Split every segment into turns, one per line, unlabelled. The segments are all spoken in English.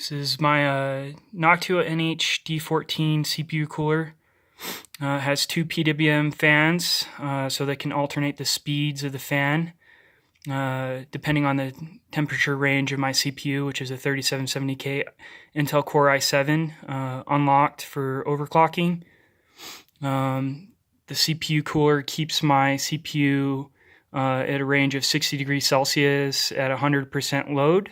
This is my Noctua NH-D14 CPU cooler. It has two PWM fans, so they can alternate the speeds of the fan depending on the temperature range of my CPU, which is a 3770K Intel Core i7 unlocked for overclocking. The CPU cooler keeps my CPU at a range of 60 degrees Celsius at 100% load,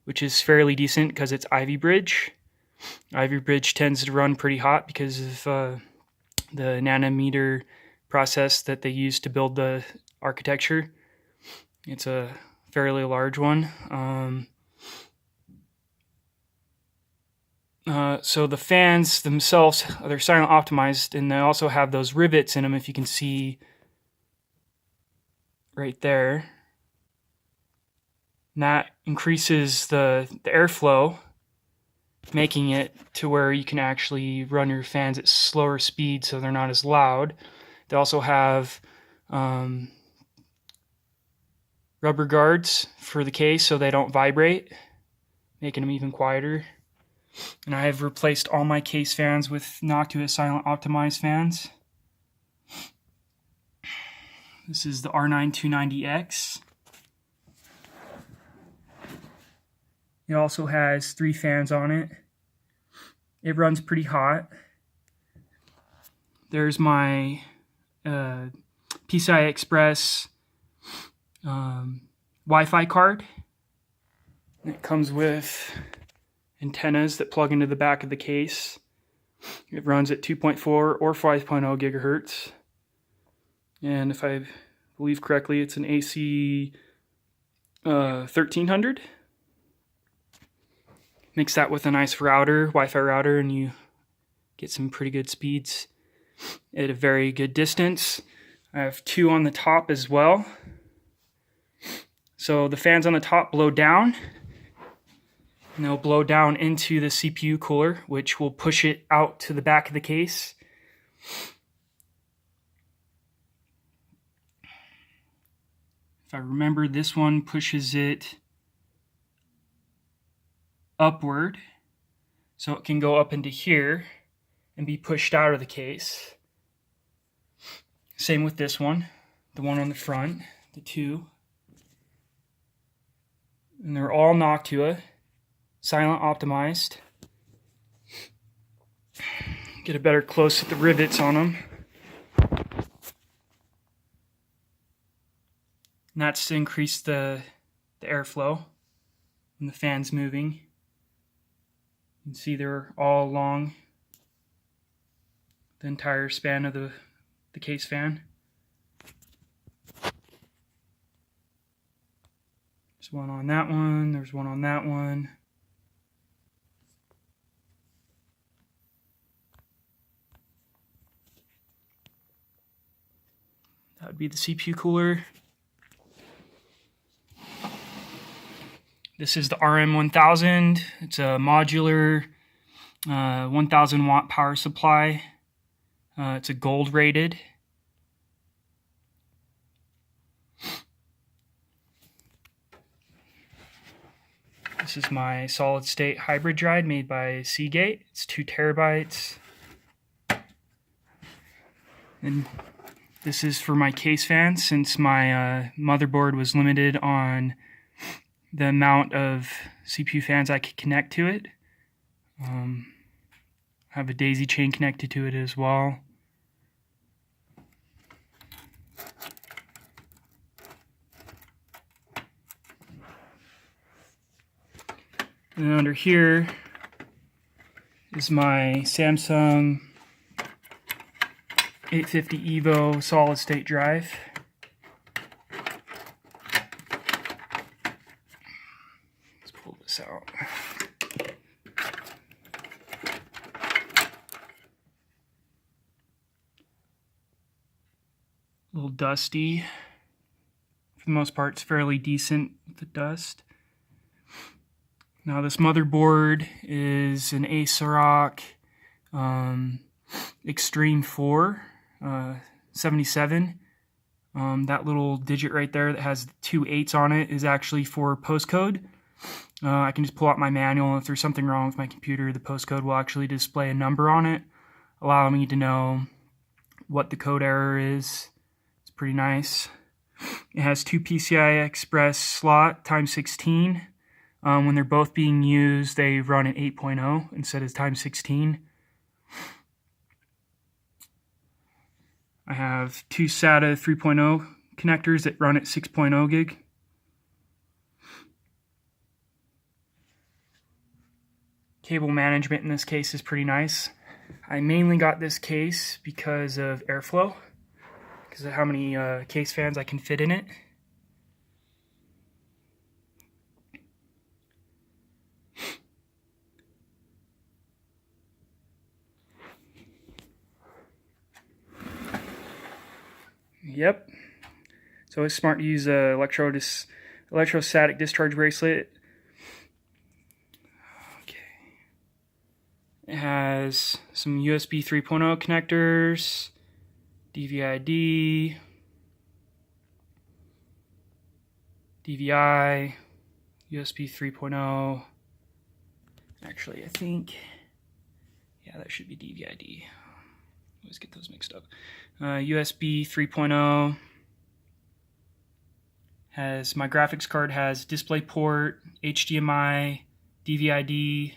which is fairly decent because it's Ivy Bridge. Ivy Bridge tends to run pretty hot because of the nanometer process that they use to build the architecture. It's a fairly large one. So the fans themselves, they're silent optimized, and they also have those rivets in them, if you can see right there. And that increases the airflow, making it to where you can actually run your fans at slower speed so they're not as loud. They also have rubber guards for the case so they don't vibrate, making them even quieter. And I have replaced all my case fans with Noctua silent optimized fans. This is the R9 290X. It also has 3 fans on it. It runs pretty hot. There's my PCI Express Wi-Fi card. It comes with antennas that plug into the back of the case. It runs at 2.4 or 5.0 gigahertz. And if I believe correctly, it's an AC 1300. Mix that with a nice router, Wi-Fi router, and you get some pretty good speeds at a very good distance. I have 2 on the top as well. So the fans on the top blow down, and they'll blow down into the CPU cooler, which will push it out to the back of the case. If I remember, this one pushes it upward, so it can go up into here and be pushed out of the case. Same with this one, the one on the front, the 2. And they're all Noctua, silent optimized. Get a better close at the rivets on them. And that's to increase the airflow and the fans moving. You can see they're all along the entire span of the case fan. There's one on that one, there's one on that one. That would be the CPU cooler. This is the RM1000. It's a modular 1000 watt power supply. It's a gold rated. This is my solid state hybrid drive made by Seagate. It's 2 terabytes. And this is for my case fan, since my motherboard was limited on the amount of CPU fans I could connect to it. I have a daisy chain connected to it as well. And under here is my Samsung 850 EVO solid state drive. Let's pull this out. A little dusty. For the most part, it's fairly decent with the dust. Now this motherboard is an ASRock Extreme 4 77. That little digit right there that has 2 8s on it is actually for postcode. I can just pull out my manual. If there's something wrong with my computer, the postcode will actually display a number on it, allowing me to know what the code error is. It's pretty nice. It has 2 PCI Express slot times 16. When they're both being used, they run at 8.0 instead of times 16. I have 2 SATA 3.0 connectors that run at 6.0 gig. Cable management in this case is pretty nice. I mainly got this case because of airflow, because of how many case fans I can fit in it. Yep. So it's smart to use a electrostatic discharge bracelet. It has some USB 3.0 connectors, DVI-D, DVI, USB 3.0. Actually, I think, yeah, that should be DVI-D. I always get those mixed up. USB 3.0 has, my graphics card has DisplayPort, HDMI, DVI-D.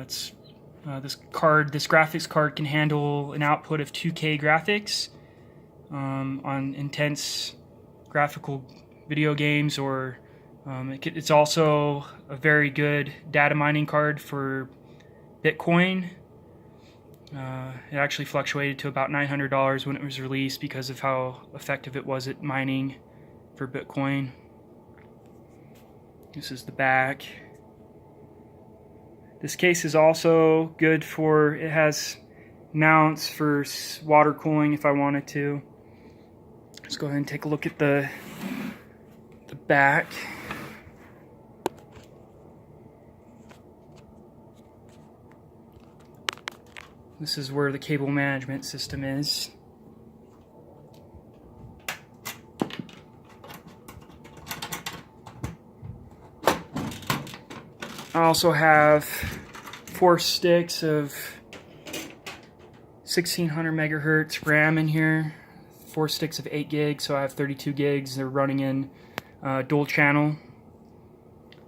This graphics card can handle an output of 2K graphics on intense graphical video games, or it's also a very good data mining card for Bitcoin. It actually fluctuated to about $900 when it was released because of how effective it was at mining for Bitcoin. This is the back. This case is also good for, it has mounts for water cooling if I wanted to. Let's go ahead and take a look at the back. This is where the cable management system is. I also have 4 sticks of 1600 megahertz RAM in here, 4 sticks of 8 gigs, so I have 32 gigs. They're running in dual channel.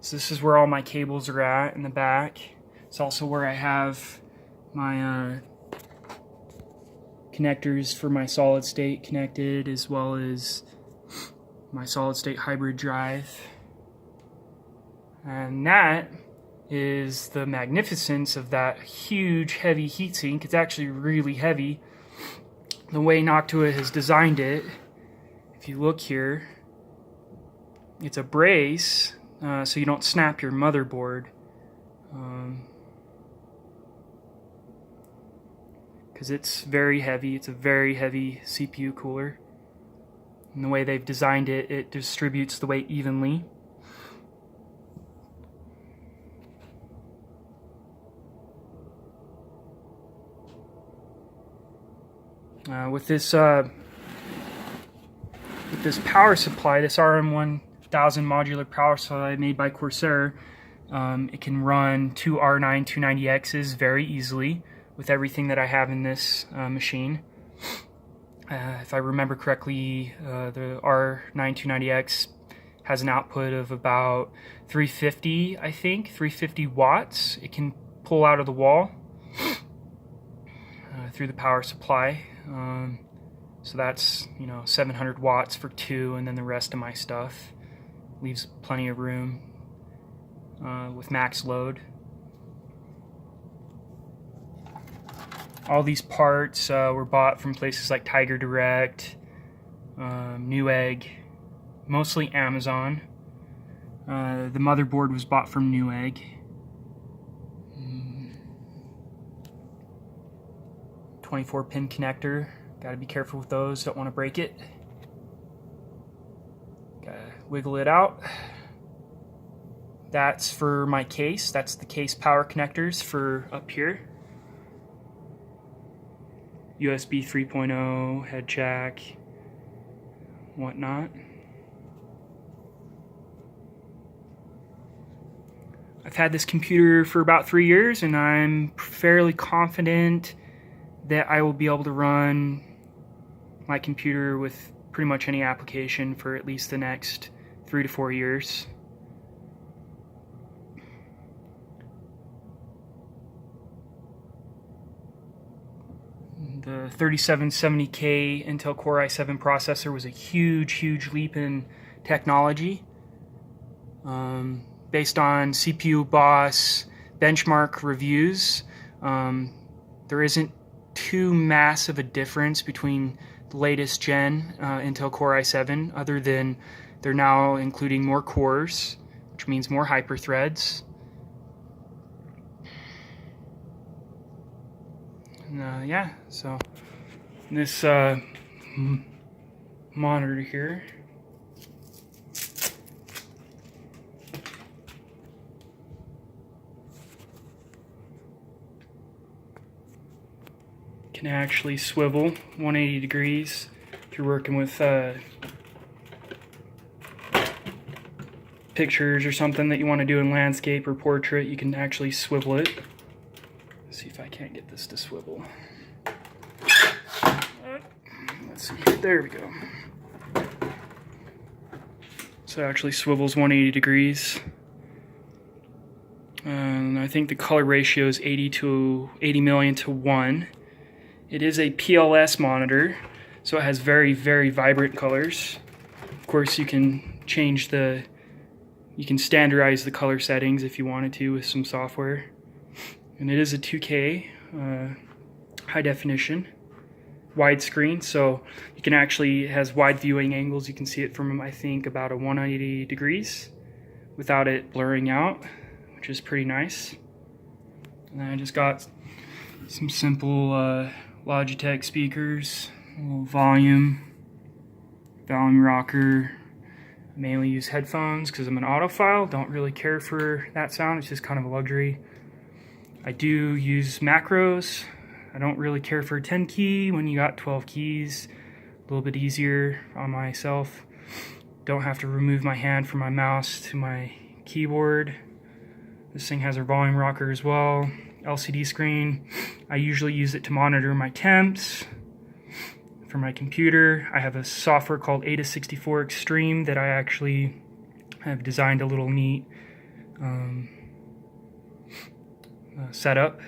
So this is where all my cables are at in the back. It's also where I have my connectors for my solid state connected, as well as my solid state hybrid drive. And that is the magnificence of that huge heavy heatsink. It's actually really heavy. The way Noctua has designed it, if you look here, it's a brace so you don't snap your motherboard. Because it's very heavy. It's a very heavy CPU cooler. And the way they've designed it, it distributes the weight evenly. With this power supply, this RM1000 modular power supply made by Corsair, it can run 2 R9 290Xs very easily with everything that I have in this machine. If I remember correctly, the R9 290X has an output of about 350, I think, 350 watts. It can pull out of the wall through the power supply. So that's, 700 watts for 2, and then the rest of my stuff leaves plenty of room with max load. All these parts were bought from places like Tiger Direct, Newegg, mostly Amazon. The motherboard was bought from Newegg. 24-pin connector. Got to be careful with those. Don't want to break it. Got to wiggle it out. That's for my case. That's the case power connectors for up here. USB 3.0 head jack. whatnot. I've had this computer for about 3 years, and I'm fairly confident that I will be able to run my computer with pretty much any application for at least the next 3 to 4 years. The 3770K Intel Core i7 processor was a huge leap in technology. Based on CPU Boss benchmark reviews, there isn't too massive a difference between the latest gen Intel Core i7, other than they're now including more cores, which means more hyperthreads. And, yeah, so this monitor here can actually swivel 180 degrees. If you're working with pictures or something that you want to do in landscape or portrait, you can actually swivel it. Let's see if I can't get this to swivel. Let's see, there we go. So it actually swivels 180 degrees. And I think the color ratio is 80 million to 1. It is a PLDS monitor, so it has very vibrant colors. Of course, you can standardize the color settings if you wanted to with some software. And it is a 2K high definition widescreen, so you can actually, it has wide viewing angles. You can see it from, I think, about a 180 degrees without it blurring out, which is pretty nice. And I just got some simple Logitech speakers, a little volume rocker. I mainly use headphones because I'm an audiophile, don't really care for that sound, it's just kind of a luxury. I do use macros. I don't really care for a 10 key when you got 12 keys. A little bit easier on myself. Don't have to remove my hand from my mouse to my keyboard. This thing has a volume rocker as well. LCD screen. I usually use it to monitor my temps for my computer. I have a software called ASRock Extreme that I actually have designed a little neat setup.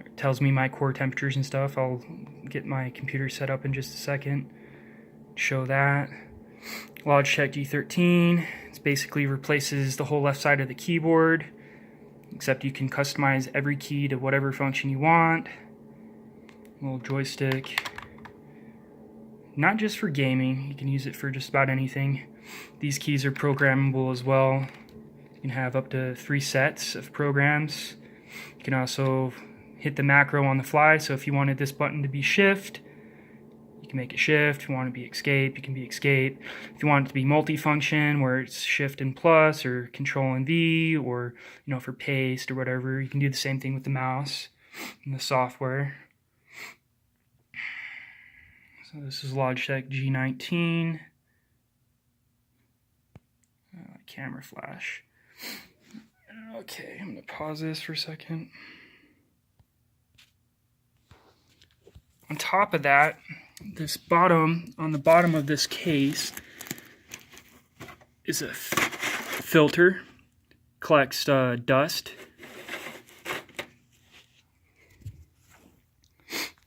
It tells me my core temperatures and stuff. I'll get my computer set up in just a second. Show that. Logitech G13. It basically replaces the whole left side of the keyboard, except you can customize every key to whatever function you want. Little joystick. Not just for gaming, you can use it for just about anything. These keys are programmable as well. You can have up to 3 sets of programs. You can also hit the macro on the fly, so if you wanted this button to be shift, you can make it shift. If you want it to be escape, you can be escape. If you want it to be multifunction, where it's shift and plus, or control and V, or for paste or whatever, you can do the same thing with the mouse and the software. So this is Logitech G19. Camera flash. Okay, I'm going to pause this for a second. On top of that, on the bottom of this case is a filter. Collects dust.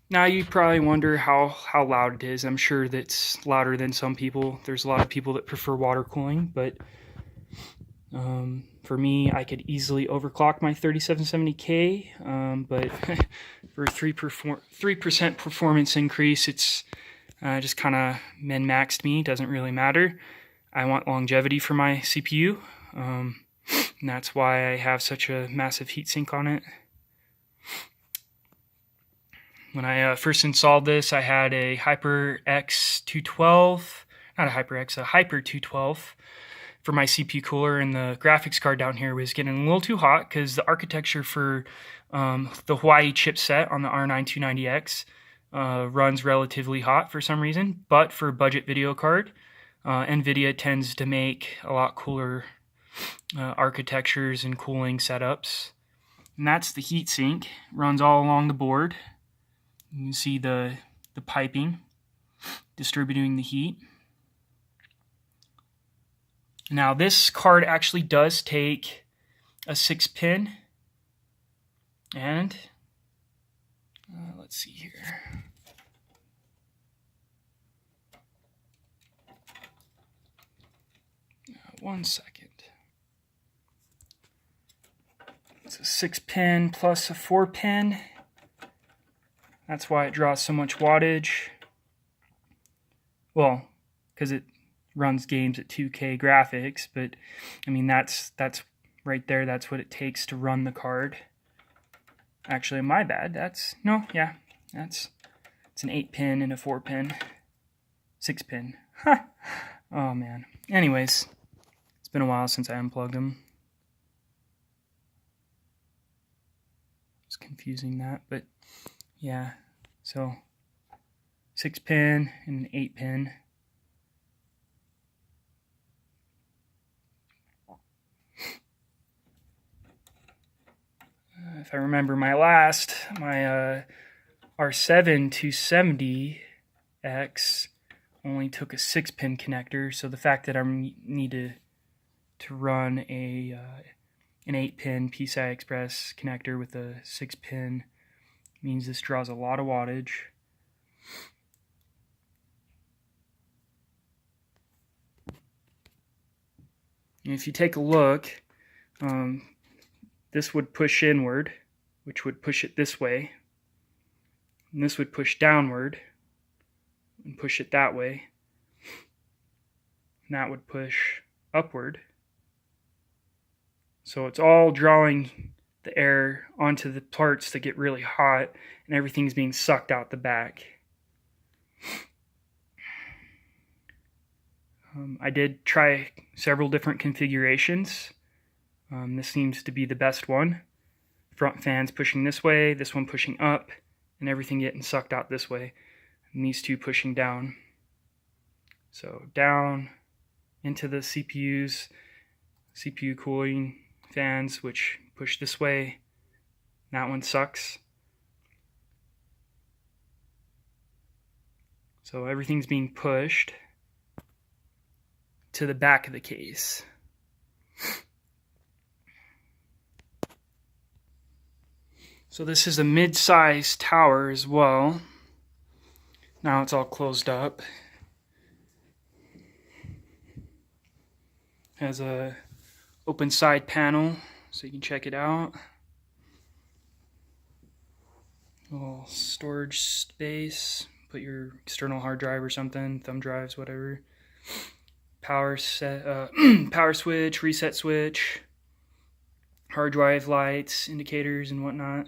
Now you probably wonder how loud it is. I'm sure that's louder than some people. There's a lot of people that prefer water cooling, but for me, I could easily overclock my 3770K, but for a 3% performance increase, it's just kind of min-maxed me. Doesn't really matter. I want longevity for my CPU, and that's why I have such a massive heatsink on it. When I first installed this, I had a HyperX 212, not a HyperX, a Hyper 212 for my CPU cooler, and the graphics card down here was getting a little too hot because the architecture for the Hawaii chipset on the R9 290X runs relatively hot for some reason, but for a budget video card, NVIDIA tends to make a lot cooler architectures and cooling setups. And that's the heatsink. Runs all along the board. You can see the piping distributing the heat. Now this card actually does take a 6-pin, and let's see here. One second. It's a 6-pin plus a 4-pin. That's why it draws so much wattage. Well, because it runs games at 2K graphics, but I mean that's right there. That's what it takes to run the card. Actually, my bad. It's an 8-pin and a 4-pin, 6-pin. Oh man. Anyways, it's been a while since I unplugged them. It's confusing that, but yeah. So 6-pin and an 8-pin. If I remember my R7 270X only took a 6-pin connector, so the fact that I need to run an 8-pin PCI Express connector with a 6-pin means this draws a lot of wattage. And if you take a look, this would push inward, which would push it this way. And this would push downward and push it that way. And that would push upward. So it's all drawing the air onto the parts that get really hot, and everything's being sucked out the back. I did try several different configurations. This seems to be the best one. Front fans pushing this way, this one pushing up, and everything getting sucked out this way. And these two pushing down. So down into the CPU cooling fans, which push this way. That one sucks. So everything's being pushed to the back of the case. So this is a mid-sized tower as well. Now it's all closed up. Has a open side panel so you can check it out. A little storage space. Put your external hard drive or something, thumb drives, whatever. Power switch, reset switch, hard drive lights, indicators, and whatnot.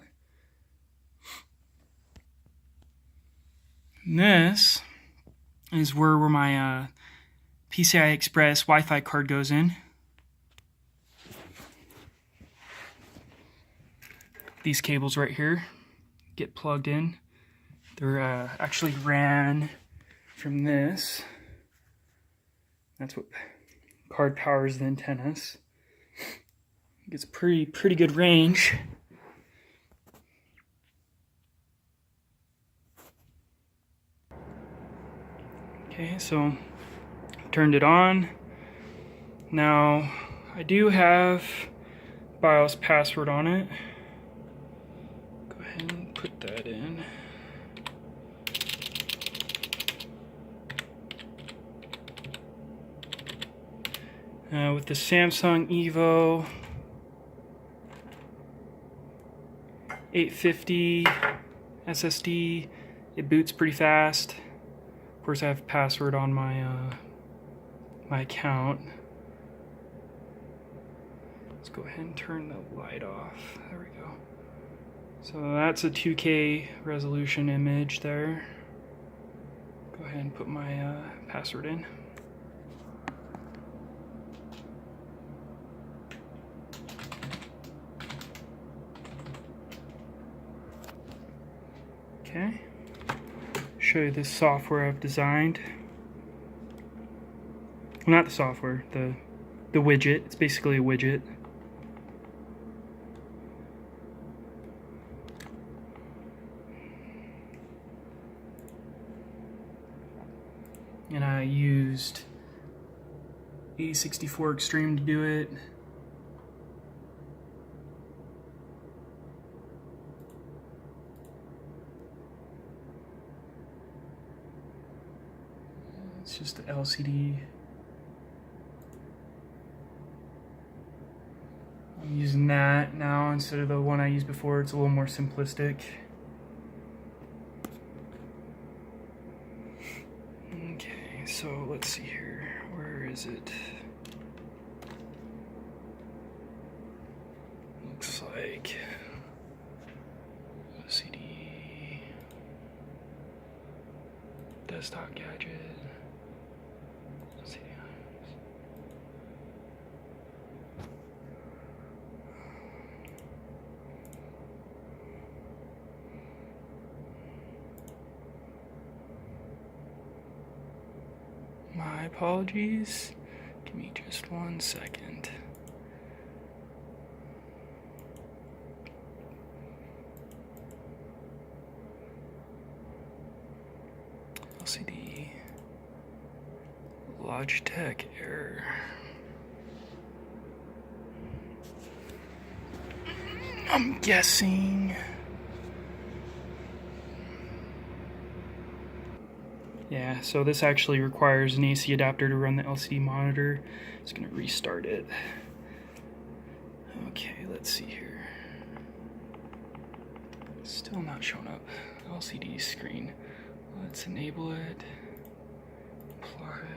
And this is where my PCI Express Wi-Fi card goes in. These cables right here get plugged in. They're actually ran from this. That's what card powers the antennas. It gets pretty good range. Okay, so turned it on. Now I do have BIOS password on it. Go ahead and put that in. With the Samsung Evo 850 SSD, it boots pretty fast. Of course, I have a password on my my account. Let's go ahead and turn the light off. There we go. So that's a 2K resolution image there. Go ahead and put my password in. Okay, show you this software I've designed. Well, not the software, the widget. It's basically a widget. And I used 8064 Extreme to do it. It's just the LCD. I'm using that now instead of the one I used before. It's a little more simplistic. Okay, so let's see here. Where is it? Looks like LCD, desktop gadget. Let's see. My apologies. Give me just 1 second. LCD. Logitech error. I'm guessing. Yeah, so this actually requires an AC adapter to run the LCD monitor. It's gonna restart it. Okay, let's see here. Still not showing up. LCD screen. Let's enable it. Apply.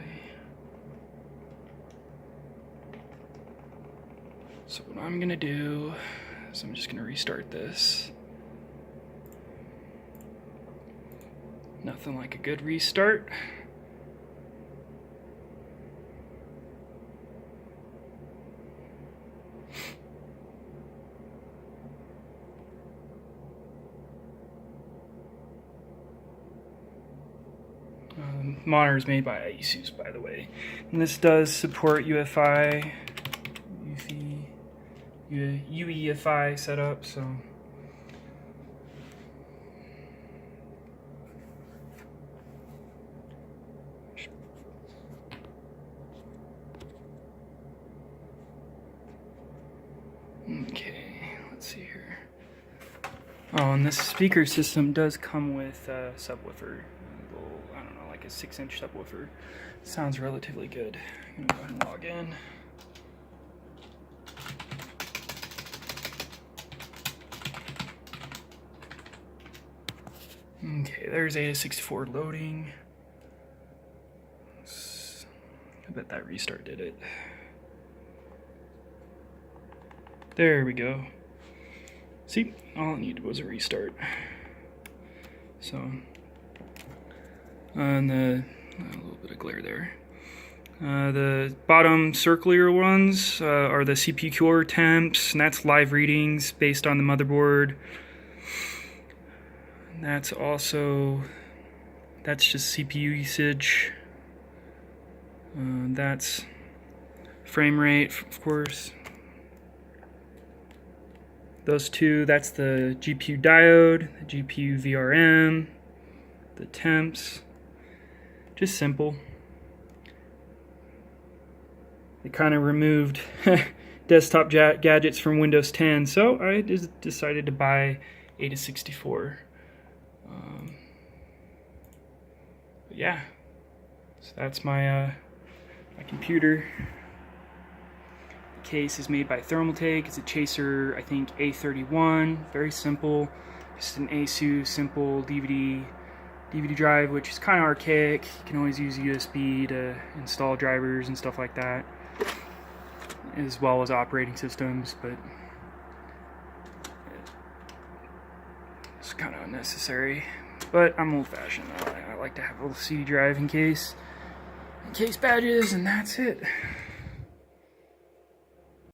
So what I'm gonna do is I'm just gonna restart this. Nothing like a good restart. Monitor is made by asus, by the way, and this does support UEFI setup. So okay, let's see here. Oh, and this speaker system does come with a subwoofer. I don't know, like a 6-inch subwoofer. Sounds relatively good. I'm gonna go ahead and log in. Okay, there's ASRock loading. I bet that restart did it. There we go. See, all it needed was a restart. So, and a little bit of glare there. The bottom circular ones are the CPU cooler temps, and that's live readings based on the motherboard. And that's just CPU usage. That's frame rate, of course. Those two, that's the GPU diode, the GPU VRM, the temps. Just simple. They kind of removed desktop gadgets from Windows 10, so I just decided to buy 8064. But yeah, so that's my my computer. The case is made by Thermaltake. It's a Chaser, I think A31. Very simple, just an ASUS simple DVD drive, which is kind of archaic. You can always use USB to install drivers and stuff like that, as well as operating systems, but it's kind of unnecessary. But I'm old-fashioned. I like to have a little CD drive in case badges, and that's it.